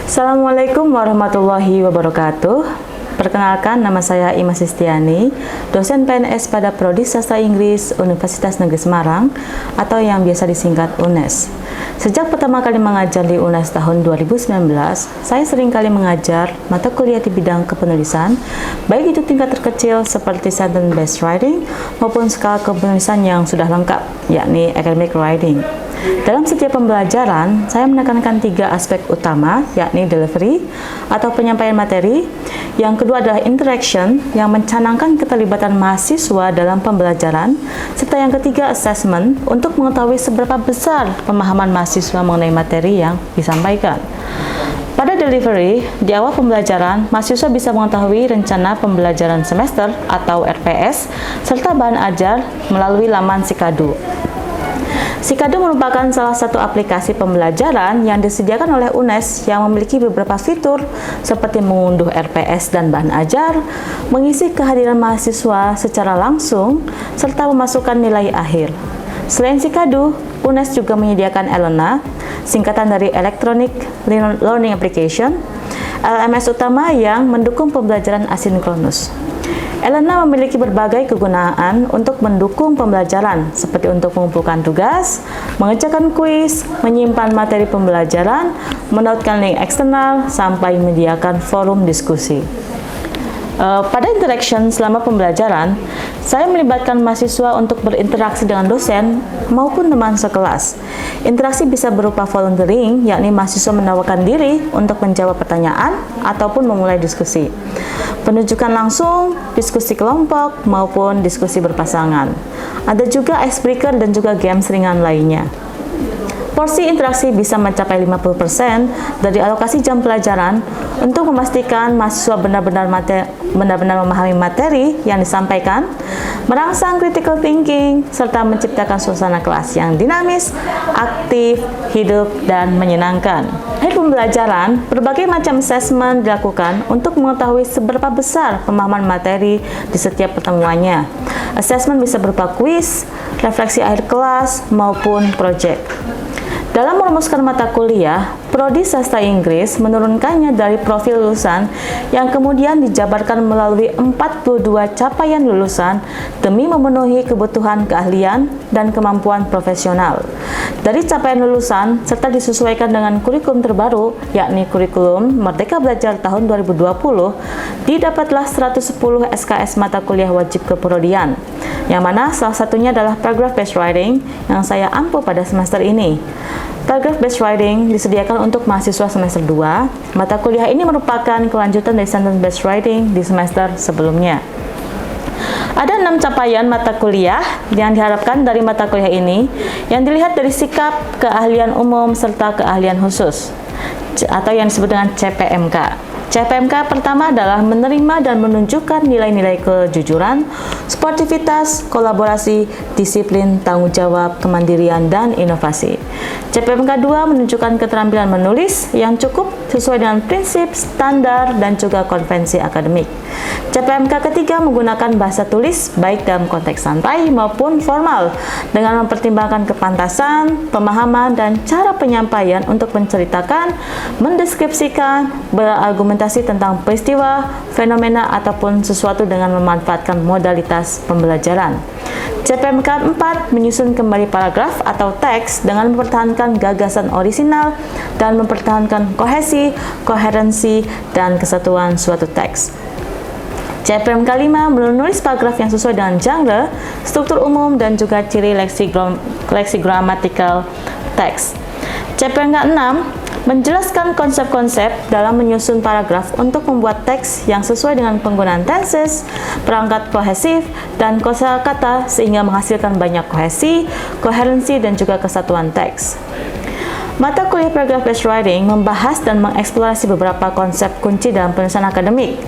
Assalamualaikum warahmatullahi wabarakatuh. Perkenalkan, nama saya Ima Sistiani, dosen PNS pada Prodi Sastra Inggris Universitas Negeri Semarang atau yang biasa disingkat UNES. Sejak pertama kali mengajar di UNES tahun 2019, saya sering kali mengajar mata kuliah di bidang kepenulisan, baik itu tingkat terkecil seperti sentence-based writing maupun skala kepenulisan yang sudah lengkap, yakni academic writing. Dalam setiap pembelajaran, saya menekankan 3 aspek utama, yakni delivery atau penyampaian materi. Yang kedua adalah interaction yang mencanangkan keterlibatan mahasiswa dalam pembelajaran. Serta yang ketiga assessment untuk mengetahui seberapa besar pemahaman mahasiswa mengenai materi yang disampaikan. Pada delivery, di awal pembelajaran, mahasiswa bisa mengetahui rencana pembelajaran semester atau RPS serta bahan ajar melalui laman Sikadu. Sikadu merupakan salah satu aplikasi pembelajaran yang disediakan oleh UNES yang memiliki beberapa fitur seperti mengunduh RPS dan bahan ajar, mengisi kehadiran mahasiswa secara langsung, serta memasukkan nilai akhir. Selain Sikadu, UNES juga menyediakan Elena, singkatan dari Electronic Learning Application, LMS utama yang mendukung pembelajaran asinkronus. Elena memiliki berbagai kegunaan untuk mendukung pembelajaran, seperti untuk mengumpulkan tugas, mengerjakan kuis, menyimpan materi pembelajaran, menautkan link eksternal, sampai menyediakan forum diskusi. Pada interaction selama pembelajaran, saya melibatkan mahasiswa untuk berinteraksi dengan dosen maupun teman sekelas. Interaksi bisa berupa volunteering, yakni mahasiswa menawarkan diri untuk menjawab pertanyaan ataupun memulai diskusi. Penunjukan langsung, diskusi kelompok, maupun diskusi berpasangan. Ada juga icebreaker dan juga games ringan lainnya. Porsi interaksi bisa mencapai 50% dari alokasi jam pelajaran untuk memastikan mahasiswa benar-benar memahami materi yang disampaikan, merangsang critical thinking, serta menciptakan suasana kelas yang dinamis, aktif, hidup, dan menyenangkan. Akhir pembelajaran, berbagai macam assessment dilakukan untuk mengetahui seberapa besar pemahaman materi di setiap pertemuannya. Assessment bisa berupa kuis, refleksi akhir kelas, maupun proyek. Dalam merumuskan mata kuliah, Prodi Sastra Inggris menurunkannya dari profil lulusan yang kemudian dijabarkan melalui 42 capaian lulusan demi memenuhi kebutuhan keahlian dan kemampuan profesional. Dari capaian lulusan serta disesuaikan dengan kurikulum terbaru, yakni kurikulum Merdeka Belajar tahun 2020, didapatlah 110 SKS mata kuliah wajib keprodian, yang mana salah satunya adalah paragraph based writing yang saya ampu pada semester ini. Paragraph based writing disediakan untuk mahasiswa semester 2. Mata kuliah ini merupakan kelanjutan dari sentence based writing di semester sebelumnya. Ada 6 capaian mata kuliah yang diharapkan dari mata kuliah ini yang dilihat dari sikap, keahlian umum, serta keahlian khusus atau yang disebut dengan CPMK. CPMK pertama adalah menerima dan menunjukkan nilai-nilai kejujuran, sportivitas, kolaborasi, disiplin, tanggung jawab, kemandirian, dan inovasi. CPMK 2 menunjukkan keterampilan menulis yang cukup sesuai dengan prinsip, standar, dan juga konvensi akademik. CPMK ketiga menggunakan bahasa tulis baik dalam konteks santai maupun formal dengan mempertimbangkan kepantasan, pemahaman, dan cara penyampaian untuk menceritakan, mendeskripsikan, berargumentasi tentang peristiwa, fenomena, ataupun sesuatu dengan memanfaatkan modalitas pembelajaran. CPMK 4 menyusun kembali paragraf atau teks dengan mempertahankan gagasan orisinal dan mempertahankan kohesi, koherensi, dan kesatuan suatu teks. CPMK 5 menulis paragraf yang sesuai dengan genre, struktur umum, dan juga ciri leksikgramatikal teks. CPMK 6 menjelaskan konsep-konsep dalam menyusun paragraf untuk membuat teks yang sesuai dengan penggunaan tenses, perangkat kohesif, dan kosakata sehingga menghasilkan banyak kohesi, koherensi, dan juga kesatuan teks. Mata kuliah Paragraph Based Writing membahas dan mengeksplorasi beberapa konsep kunci dalam penulisan akademik,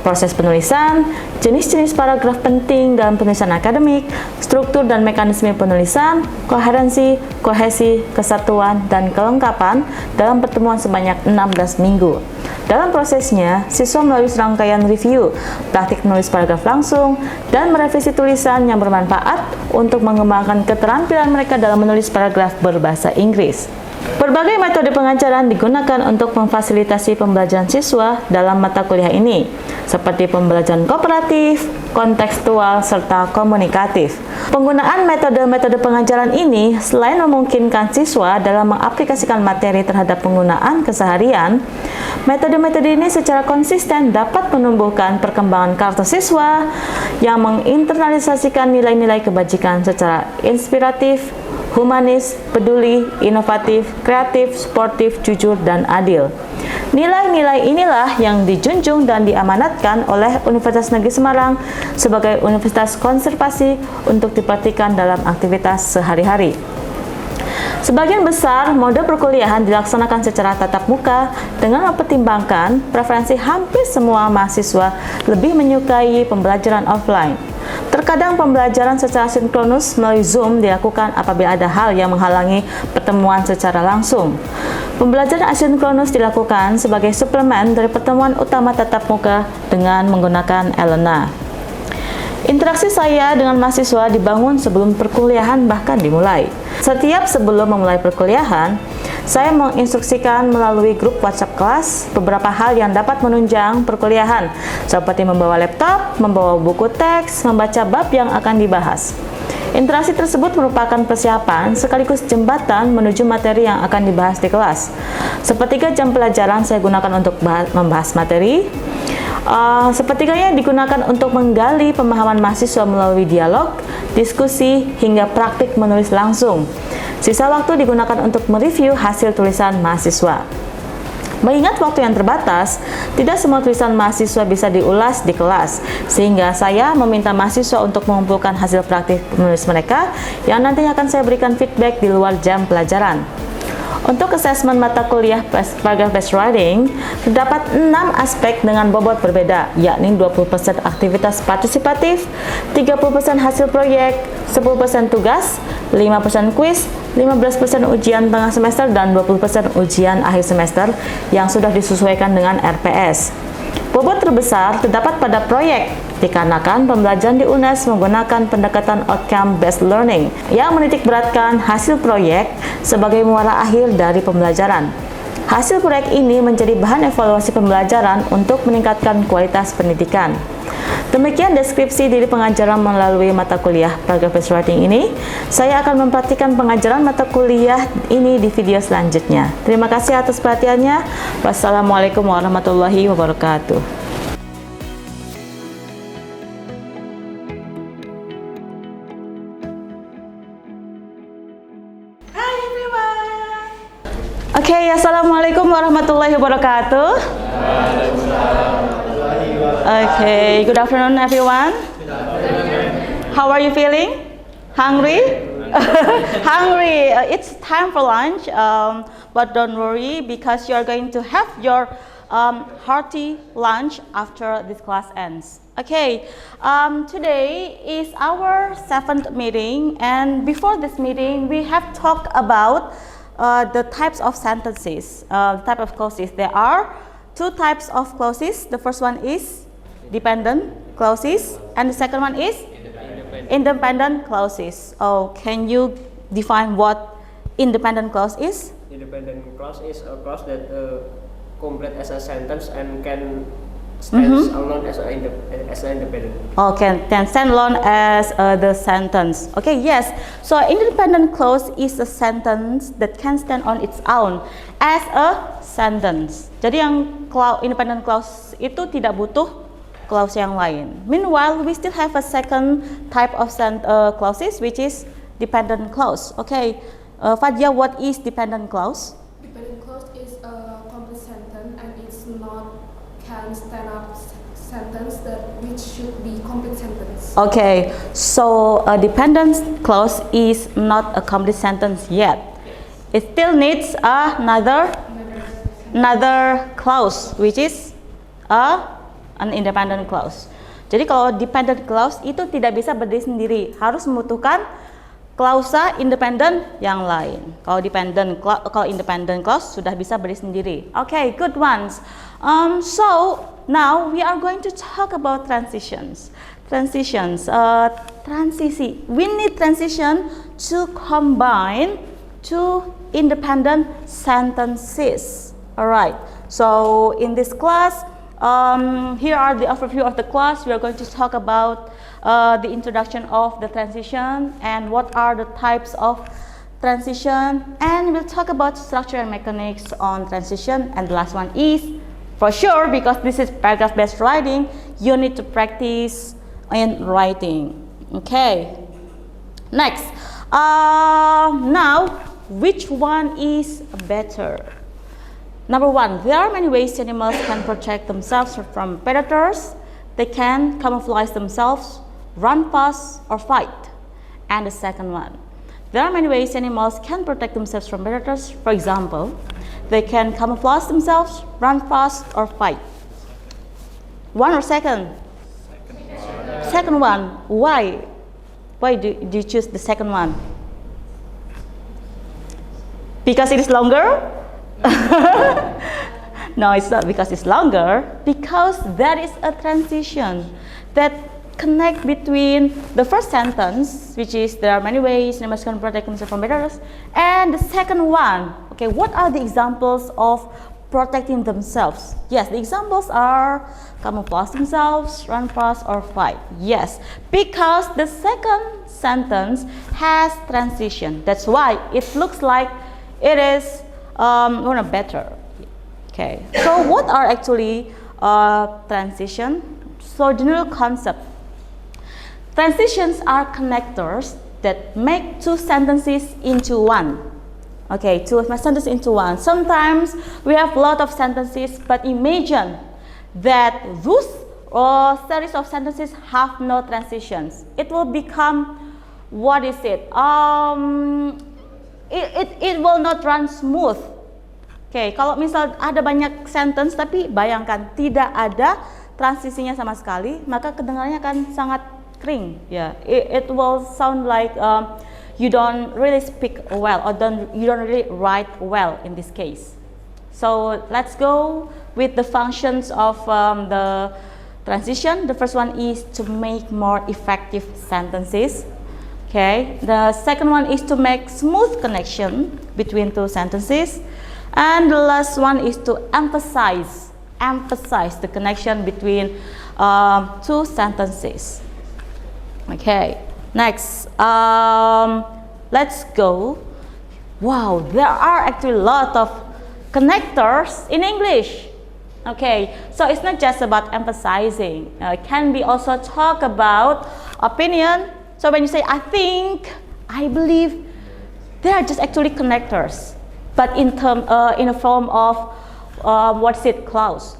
proses penulisan, jenis-jenis paragraf penting dalam penulisan akademik, struktur dan mekanisme penulisan, koherensi, kohesi, kesatuan, dan kelengkapan dalam pertemuan sebanyak 16 minggu. Dalam prosesnya, siswa melalui serangkaian review, praktik menulis paragraf langsung, dan merevisi tulisan yang bermanfaat untuk mengembangkan keterampilan mereka dalam menulis paragraf berbahasa Inggris. Berbagai metode pengajaran digunakan untuk memfasilitasi pembelajaran siswa dalam mata kuliah ini, seperti pembelajaran kooperatif, kontekstual, serta komunikatif. Penggunaan metode-metode pengajaran ini selain memungkinkan siswa dalam mengaplikasikan materi terhadap penggunaan keseharian, metode-metode ini secara konsisten dapat menumbuhkan perkembangan karakter siswa yang menginternalisasikan nilai-nilai kebajikan secara inspiratif, humanis, peduli, inovatif, kreatif, sportif, jujur, dan adil. Nilai-nilai inilah yang dijunjung dan diamanatkan oleh Universitas Negeri Semarang sebagai universitas konservasi untuk dipraktikkan dalam aktivitas sehari-hari. Sebagian besar mode perkuliahan dilaksanakan secara tatap muka dengan mempertimbangkan preferensi hampir semua mahasiswa lebih menyukai pembelajaran offline. Terkadang pembelajaran secara sinkronus melalui Zoom dilakukan apabila ada hal yang menghalangi pertemuan secara langsung. Pembelajaran asinkronus dilakukan sebagai suplemen dari pertemuan utama tatap muka dengan menggunakan Elena. Interaksi saya dengan mahasiswa dibangun sebelum perkuliahan bahkan dimulai. Setiap sebelum memulai perkuliahan, saya menginstruksikan melalui grup WhatsApp kelas beberapa hal yang dapat menunjang perkuliahan, seperti membawa laptop, membawa buku teks, membaca bab yang akan dibahas. Interaksi tersebut merupakan persiapan sekaligus jembatan menuju materi yang akan dibahas di kelas. Sepertiga jam pelajaran saya gunakan untuk membahas materi. Sepertiganya digunakan untuk menggali pemahaman mahasiswa melalui dialog, diskusi, hingga praktik menulis langsung. Sisa waktu digunakan untuk mereview hasil tulisan mahasiswa. Mengingat waktu yang terbatas, tidak semua tulisan mahasiswa bisa diulas di kelas, sehingga saya meminta mahasiswa untuk mengumpulkan hasil praktik menulis mereka yang nantinya akan saya berikan feedback di luar jam pelajaran. Untuk asesmen mata kuliah paragraph-based writing, terdapat 6 aspek dengan bobot berbeda, yakni 20% aktivitas partisipatif, 30% hasil proyek, 10% tugas, 5% kuis, 15% ujian tengah semester, dan 20% ujian akhir semester yang sudah disesuaikan dengan RPS. Bobot terbesar terdapat pada proyek, dikarenakan pembelajaran di UNES menggunakan pendekatan outcome-based learning yang menitikberatkan hasil proyek sebagai muara akhir dari pembelajaran. Hasil proyek ini menjadi bahan evaluasi pembelajaran untuk meningkatkan kualitas pendidikan. Demikian deskripsi diri pengajaran melalui mata kuliah paragraph-based writing ini. Saya akan mempraktikkan pengajaran mata kuliah ini di video selanjutnya. Terima kasih atas perhatiannya. Wassalamualaikum warahmatullahi wabarakatuh. Hi everyone. Okay, assalamualaikum warahmatullahi wabarakatuh. Okay, good afternoon everyone. How are you feeling? Hungry? Hungry. It's time for lunch, but don't worry because you're going to have your hearty lunch after this class ends. Okay, today is our 7th meeting, and before this meeting we have talked about the types of sentences, type of clauses. There are 2 types of clauses. The first one is dependent clauses, and the second one is independent clauses. Oh, can you define what independent clause is? Independent clause is a clause that complete as a sentence and can stand alone as an independent. Oh, can stand alone as the sentence. Okay, yes. So independent clause is a sentence that can stand on its own as a sentence. Jadi yang independent clause itu tidak butuh clause yang lain. Meanwhile, we still have a second type of clauses, which is dependent clause. Okay, Fadia, what is dependent clause? Dependent clause is a complete sentence, and it's not can stand up sentence which should be complete sentence. Okay, so a dependent clause is not a complete sentence yet. It still needs another clause, which is an independent clause. Jadi kalau dependent clause itu tidak bisa berdiri sendiri, harus membutuhkan klausa independen yang lain. Kalau independent clause sudah bisa berdiri sendiri. Okay, good ones. So now we are going to talk about transitions. Transisi. We need transition to combine two independent sentences. All right. So in this class, here are the overview of the class. We are going to talk about the introduction of the transition and what are the types of transition, and we'll talk about structure and mechanics on transition. And the last one is, for sure, because this is paragraph based writing, you need to practice in writing. Okay, next, now which one is better? Number one, there are many ways animals can protect themselves from predators. They can camouflage themselves, run fast, or fight. And the second one, there are many ways animals can protect themselves from predators. For example, they can camouflage themselves, run fast, or fight. One or second? Second one. Why? Why do you choose the second one? Because it is longer? No, it's not because it's longer. Because that is a transition that connect between the first sentence, which is there are many ways animals can protect themselves from predators, and the second one. Okay, what are the examples of protecting themselves? Yes, the examples are camouflage themselves, run fast, or fight. Yes, because the second sentence has transition. That's why it looks like it is better. Okay, so what are actually transition? So general concept. Transitions are connectors that make two sentences into one. Okay, two sentences into one. Sometimes we have a lot of sentences, but imagine that those or series of sentences have no transitions. It will become, what is it? It will not run smooth. Okay, kalau misal ada banyak sentence tapi bayangkan tidak ada transisinya sama sekali, maka kedengarannya akan sangat kering. Yeah, it will sound like you don't really speak well, or you don't really write well in this case. So let's go with the functions of the transition. The first one is to make more effective sentences. Okay, the second one is to make smooth connection between two sentences, and the last one is to emphasize the connection between two sentences. Okay, next, let's go. Wow, there are actually a lot of connectors in English. Okay, so it's not just about emphasizing. It can be also talk about opinion. So when you say I think, I believe, they are just actually connectors, but in a form of clause.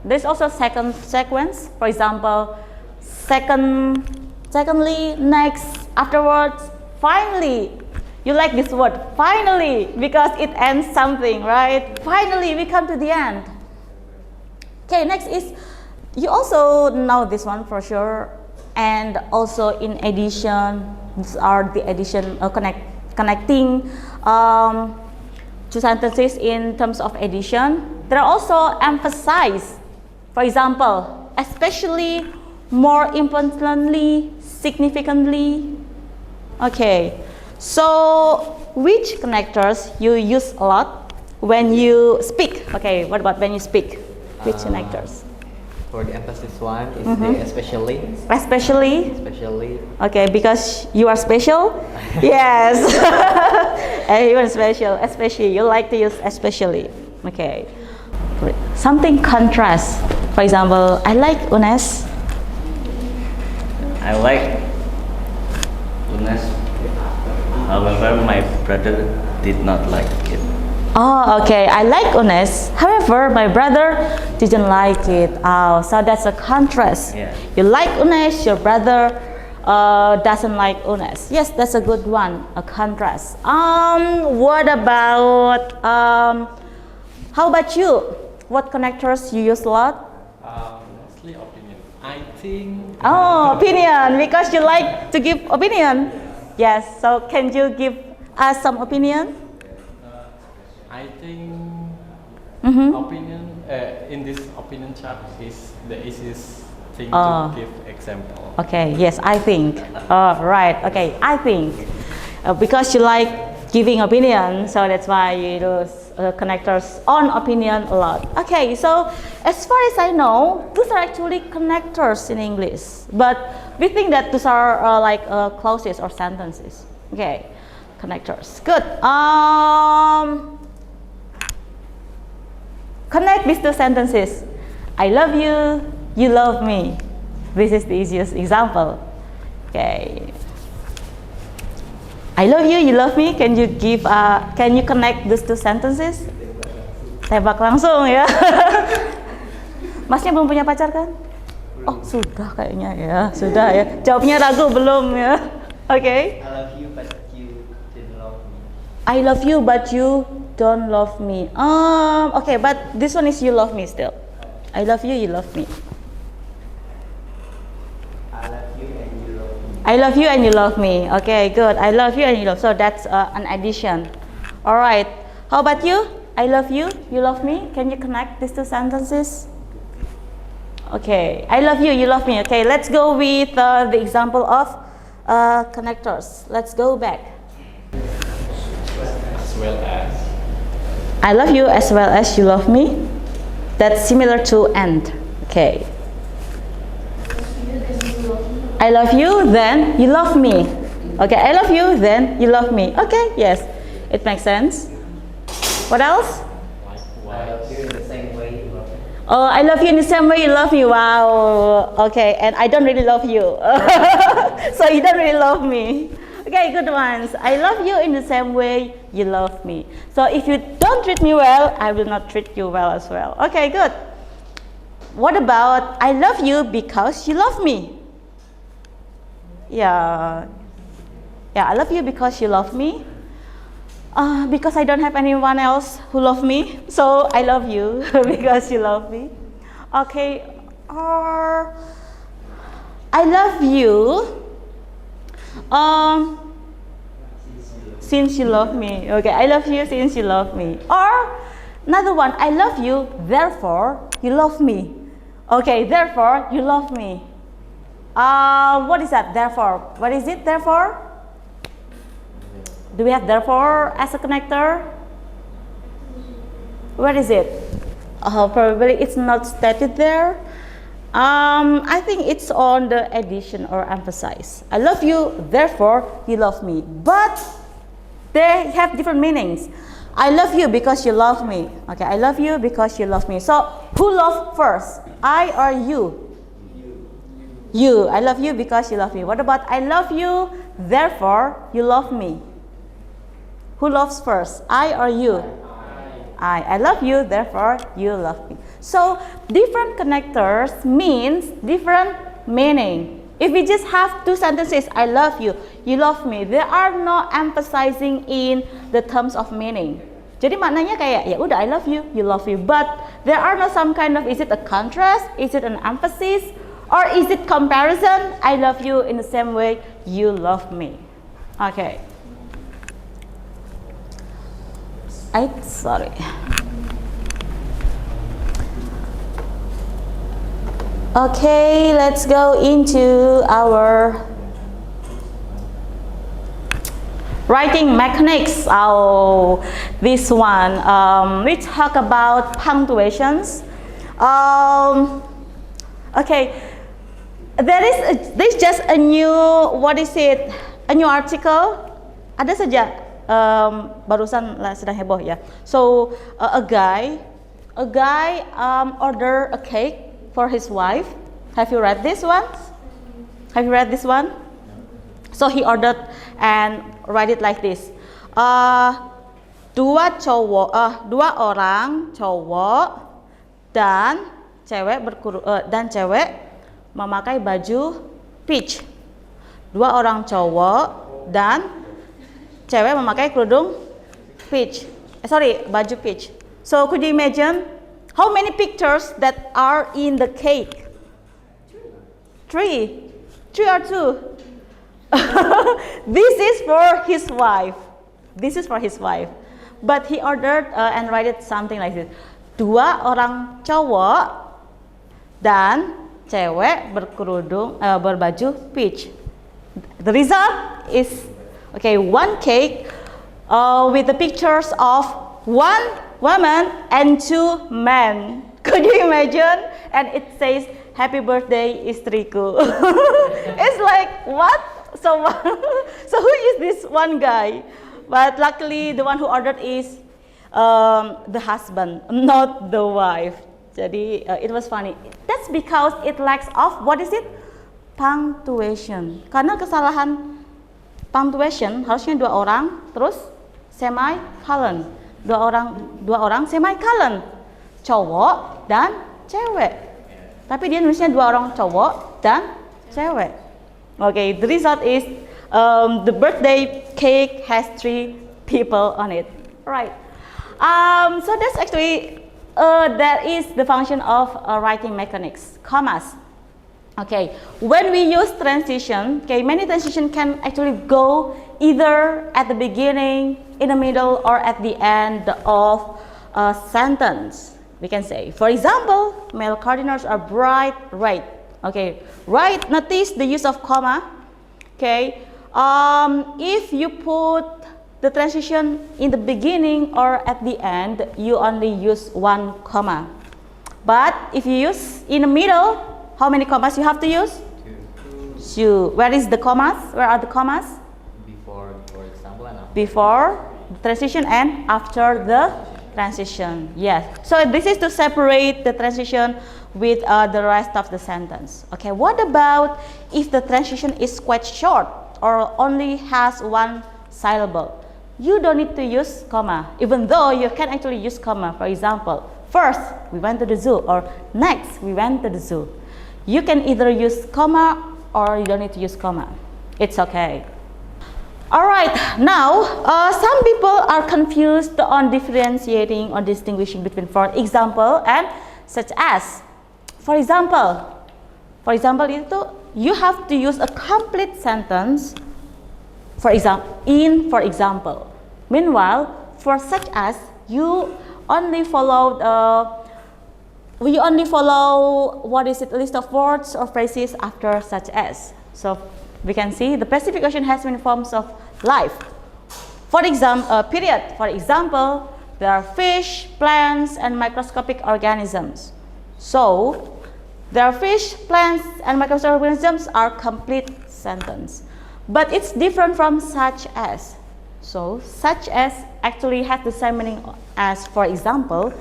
There's also second sequence. For example, secondly, next, afterwards, finally. You like this word, finally, because it ends something, right? Finally, we come to the end. Okay, next is, you also know this one for sure, and also in addition, these are the addition, connecting two sentences in terms of addition. There are also emphasize. For example, especially, more importantly, significantly. Okay, so which connectors you use a lot when you speak? Okay, what about when you speak? Which connectors? For the emphasis one is the especially. Especially. Okay, because you are special. Yes. You are special. Especially, you like to use especially. Okay. Something contrast. For example, I like UNES. I like UNES. However, my brother did not like it. Oh, okay. I like UNES. However, my brother didn't like it. Oh, so that's a contrast. Yeah. You like UNES, your brother doesn't like UNES. Yes, that's a good one. A contrast. What about how about you? What connectors you use a lot? Mostly opinion. I think. Oh, opinion, because you like to give opinion. Yes. So can you give us some opinion? I think opinion in this opinion chart is the easiest thing to give example. Okay. Yes, I think. Right. Okay. I think because you like giving opinion, so that's why you use connectors on opinion a lot. Okay, so as far as I know, those are actually connectors in English, but we think that those are like clauses or sentences. Okay, connectors. Good. Connect these two sentences. I love you, you love me. This is the easiest example. Okay. I love you, you love me. Can you connect these two sentences? Tebak langsung ya. Masnya belum punya pacar kan? Oh, sudah kayaknya ya. Sudah ya. Jawabnya ragu belum ya. Oke. I love you but you didn't love me. I love you but you don't love me. Okay, but this one is you love me still. I love you, you love me. I love you and you love me. I love you and you love me. Okay, good. I love you and you love. So that's an addition. All right. How about you? I love you, you love me. Can you connect these two sentences? Okay. I love you, you love me. Okay. Let's go with the example of connectors. Let's go back. As well as. I love you as well as you love me. That's similar to and. Okay. I love you, then you love me. Okay, I love you, then you love me. Okay, yes, it makes sense. What else? I love you in the same way you love me. Oh, I love you in the same way you love me. Wow. Okay, and I don't really love you. So you don't really love me. Okay, good ones. I love you in the same way you love me. So if you don't treat me well, I will not treat you well as well. Okay, good. What about I love you because you love me? Yeah, I love you because you love me. Because I don't have anyone else who love me, so I love you because you love me. Okay, or I love you since you love me. Okay, I love you since you love me. Or another one, I love you, therefore you love me. Okay, therefore you love me. What is that? Therefore. What is it? Therefore? Do we have therefore as a connector? Where is it? Probably it's not stated there. I think it's on the addition or emphasize. I love you, therefore you love me. But they have different meanings. I love you because you love me. Okay, I love you because you love me. So who loved first? I or you? You. I love you because you love me. What about I love you, therefore you love me? Who loves first? I or you? I love you, therefore you love me. So different connectors means different meaning. If we just have two sentences, I love you, you love me, there are no emphasizing in the terms of meaning. Jadi maknanya kayak ya udah I love you, you love you, but there are no some kind of, is it a contrast, is it an emphasis, or is it comparison? I love you in the same way you love me. Okay. Sorry. Okay, let's go into our writing mechanics. Oh, this one. We talk about punctuations. Okay, there's just a new, what is it? A new article. Ada saja. Barusan sedang heboh ya. So a guy order a cake for his wife. Have you read this one? Have you read this one? So he ordered and write it like this. Dua orang cowok dan cewek memakai baju peach. Dua orang cowok dan cewek memakai kerudung peach. Baju peach. So could you imagine how many pictures that are in the cake? Three or two? This is for his wife. This is for his wife. But he ordered and write it something like this. Dua orang cowok dan cewek berbaju peach. The result is, okay, one cake with the pictures of one woman and two men. Could you imagine? And it says, "Happy birthday, Istriku." It's like, what? So, so who is this one guy? But luckily, the one who ordered is the husband, not the wife. Jadi it was funny. That's because it lacks of, what is it? Punctuation. Karena kesalahan punctuation harusnya dua orang, terus semicolon. Dua orang semicolon. Cowok dan cewek. Tapi dia nulisnya dua orang cowok dan cewek. Okay, the result is the birthday cake has 3 people on it. Right. So that's actually that is the function of writing mechanics, commas. Okay, when we use transition, okay, many transition can actually go either at the beginning, in the middle, or at the end of a sentence. We can say, for example, male cardinals are bright red. Okay, right. Notice the use of comma. Okay, if you put the transition in the beginning or at the end, you only use 1 comma. But if you use in the middle, how many commas you have to use? 2. Where is the commas? Where are the commas? Before, for example, and after. Before the transition and after the transition. Yes. So this is to separate the transition with the rest of the sentence. Okay. What about if the transition is quite short or only has 1 syllable? You don't need to use comma, even though you can actually use comma. For example, first we went to the zoo, or next we went to the zoo. You can either use comma or you don't need to use comma. It's okay. Alright, now some people are confused on differentiating or distinguishing between for example and such as. For example itu you have to use a complete sentence. For example. Meanwhile, for such as, you only follow what is it, a list of words or phrases after such as. So we can see the specification has many forms of life. For example, For example, there are fish, plants, and microscopic organisms. So there are fish, plants, and microscopic organisms are complete sentence. But it's different from such as. So such as actually has the same meaning as for example,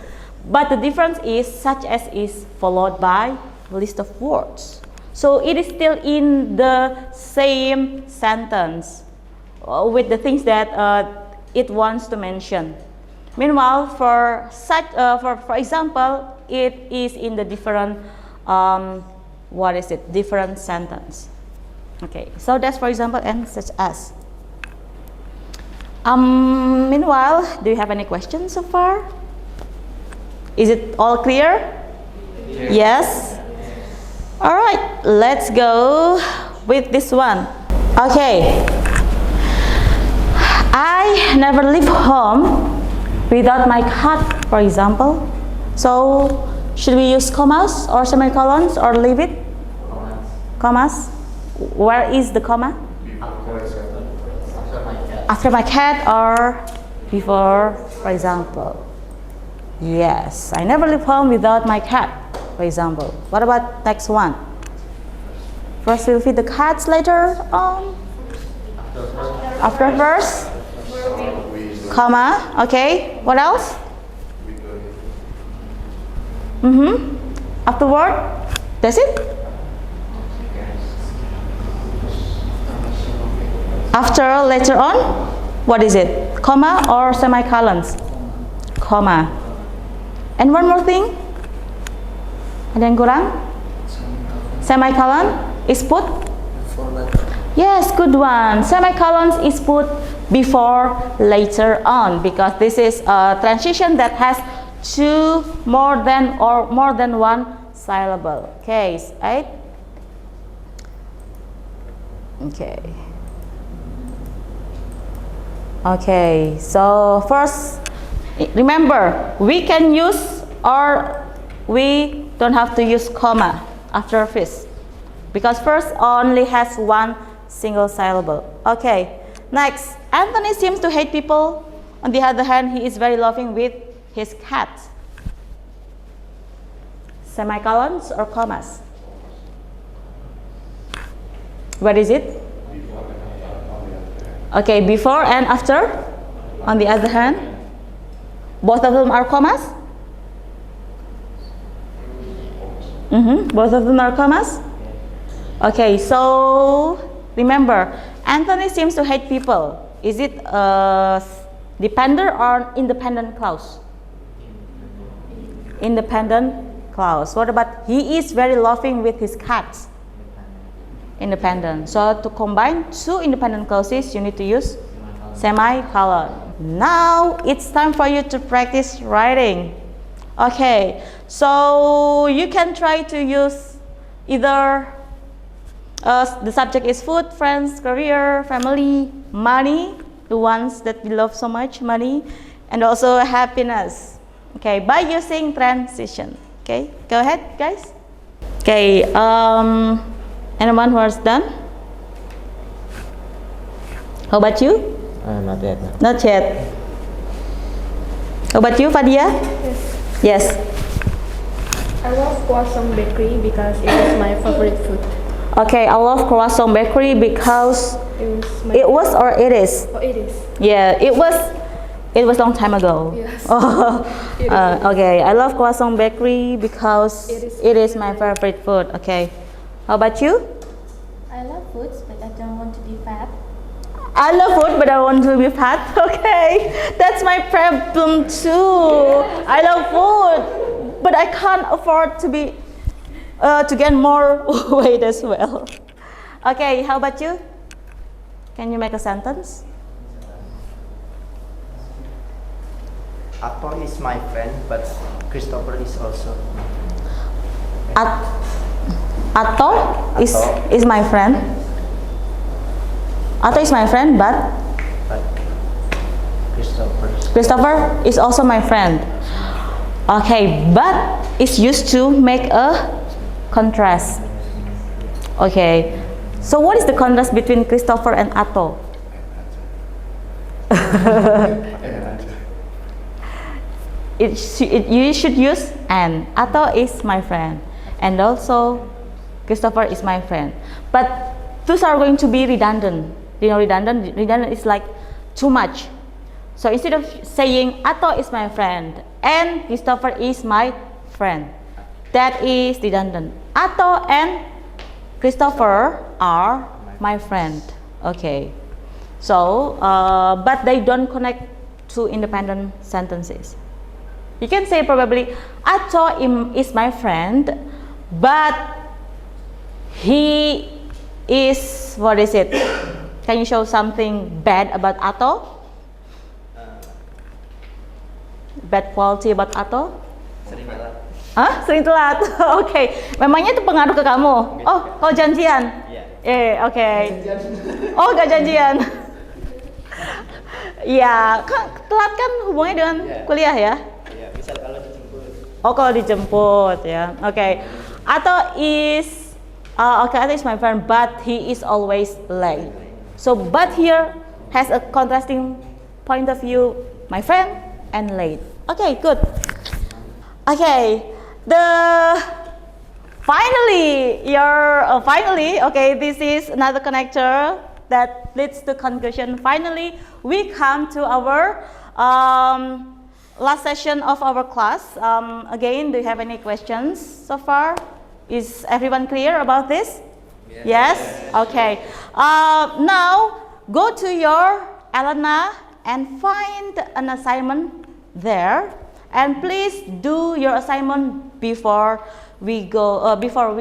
but the difference is such as is followed by a list of words. So it is still in the same sentence with the things that it wants to mention. Meanwhile, for for example, it is in the different different sentence. Okay, so that's for example and such as. Meanwhile, do you have any questions so far? Is it all clear? Yes? Alright, let's go with this one. Okay. I never leave home without my cat, for example. So, should we use commas or semicolons or leave it? Commas. Where is the comma? After my cat or before, for example. Yes, I never leave home without my cat, for example. What about next one? First we'll feed the cats later on. After verse. Comma. Okay. What else? Afterward. That's it. After, later on, what is it? Comma or semicolons? Comma. And one more thing. Ada yang kurang? Semicolon is put? Yes, good one. Semicolons is put before, later on, because this is a transition that has more than 1 syllable. Okay, right? Okay. Okay, so first, remember, we can use or we don't have to use comma after fish, because first only has 1 single syllable. Okay, Next, Anthony seems to hate people. On the other hand, he is very loving with his cat. Semicolons or commas? What is it? Okay, before and after. On the other hand, both of them are commas. Both of them are commas. Okay, so remember, Anthony seems to hate people. Is it a dependent or independent clause? Independent clause. What about he is very loving with his cats? Independent. So to combine two independent clauses, you need to use semicolon. Now it's time for you to practice writing. Okay, so you can try to use either the subject is food, friends, career, family, money, the ones that we love so much, money, and also happiness. Okay, by using transition. Okay, go ahead, guys. Okay, anyone who has done? How about you? Not yet. No. Not yet. How about you, Fadia? Yes. I love Croissant Bakery because it is my favorite food. Okay, I love Croissant Bakery because it was or it is? Oh, it is. Yeah, it was long time ago. Yes. Okay, I love Croissant Bakery because it is my favorite food. Okay, how about you? I love foods, but I don't want to be fat. I love food, but I want to be fat. Okay, that's my problem too. I love food, but I can't afford to be to gain more weight as well. Okay, how about you? Can you make a sentence? Atto is my friend, but Christopher is also. Atto is my friend. Atto is my friend, but Christopher is also my friend. Okay, but it's used to make a contrast. Okay, so what is the contrast between Christopher and Atto? You should use and. Atto is my friend, and also Christopher is my friend. But those are going to be redundant. You know, redundant is like too much. So instead of saying Atto is my friend and Christopher is my friend, that is redundant. Atto and Christopher are my friend. Okay. So, but they don't connect to independent sentences. You can say probably Atto is my friend, but he is, what is it? Can you show something bad about Atto? Bad quality about Atto? Sering telat. Hah? Sering telat. Oke. Okay. Memangnya itu pengaruh ke kamu? Oh, kau janjian? Iya. Oke. Okay. Oh, gak janjian. Iya, kan telat kan hubungannya dengan kuliah ya? Iya, misal kalau dijemput. Oh, kalau dijemput ya. Oke. Okay. Atto is Atto is my friend, but he is always late. So, but here has a contrasting point of view, my friend and late. Okay, good. Okay, finally, okay, this is another connector that leads to conclusion. Finally, we come to our last session of our class. Again, do you have any questions so far? Is everyone clear about this? Yes? Okay. Now, go to your Elena and find an assignment there. And please do your assignment before we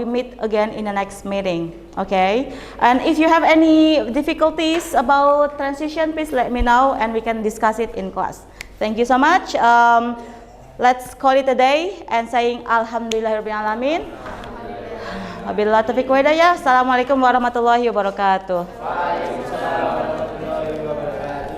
meet again in the next meeting. Okay? And if you have any difficulties about transition, please let me know and we can discuss it in class. Thank you so much. Let's call it a day and saying Alhamdulillahirabbil alamin. Wabillahi taufiq wa hidayah. Assalamualaikum warahmatullahi wabarakatuh.